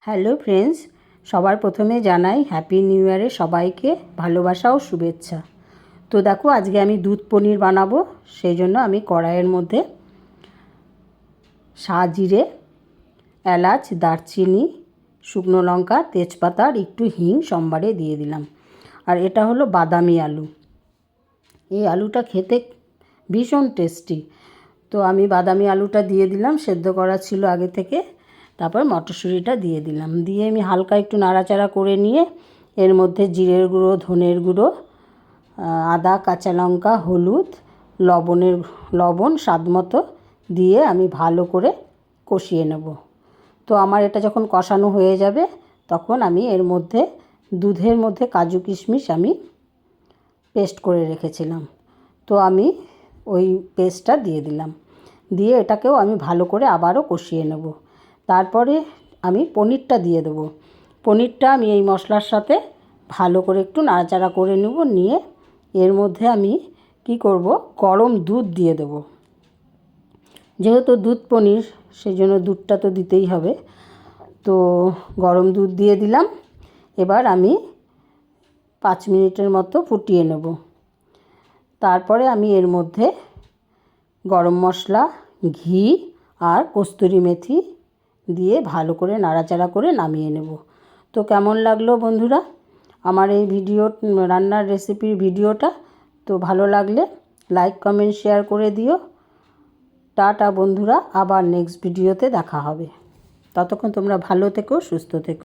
Hello friends, সবার প্রথমে জানাই হ্যাপি নিউ ইয়ারে সবাইকে ভালোবাসা ও শুভেচ্ছা। তো দেখো, আজকে আমি দুধ পনির বানাবো। সেই জন্য আমি কড়াইয়ের মধ্যে সাজিরে, এলাচ, দারচিনি, শুকনো লঙ্কা, তেজপাতা আর একটু হিং সম্বারে দিয়ে দিলাম। আর এটা হলো বাদামি আলু। এই আলুটা খেতে ভীষণ টেস্টি। তো আমি বাদামি আলুটা দিয়ে দিলাম, সেদ্ধ করা ছিল আগে থেকে। তারপর মটরশুঁটিটা দিয়ে দিলাম, দিয়ে আমি হালকা একটু নাড়াচাড়া করে নিয়ে এর মধ্যে জিরের গুঁড়ো, ধনের গুঁড়ো, আদা, কাঁচা লঙ্কা, হলুদ, লবণ স্বাদ মতো দিয়ে আমি ভালো করে কষিয়ে নেব। তো আমার এটা যখন কষানো হয়ে যাবে তখন আমি এর মধ্যে দুধের মধ্যে কাজু কিশমিশ আমি পেস্ট করে রেখেছিলাম, তো আমি ওই পেস্টটা দিয়ে দিলাম। দিয়ে এটাকেও আমি ভালো করে আবারও কষিয়ে নেব। তারপরে আমি পনিরটা দিয়ে দেবো। পনিরটা আমি এই মশলার সাথে ভালো করে একটু নাড়াচাড়া করে নেব। নিয়ে এর মধ্যে আমি কি করব, গরম দুধ দিয়ে দেবো। যেহেতু দুধ পনির, সেই জন্য দুধটা তো দিতেই হবে। তো গরম দুধ দিয়ে দিলাম। এবার আমি 5 মিনিটের মতো ফুটিয়ে নেব। তারপরে আমি এর মধ্যে গরম মশলা, ঘি আর কস্তুরি মেথি দিয়ে ভালো করে নাড়াচাড়া করে নামিয়ে নেব। তো কেমন লাগলো বন্ধুরা আমার এই রান্নার রেসিপির ভিডিওটা? তো ভালো লাগলে লাইক, কমেন্ট, শেয়ার করে দিও। টাটা বন্ধুরা, আবার নেক্সট ভিডিওতে দেখা হবে। ততক্ষণ তোমরা ভালো থেকো, সুস্থ থেকো।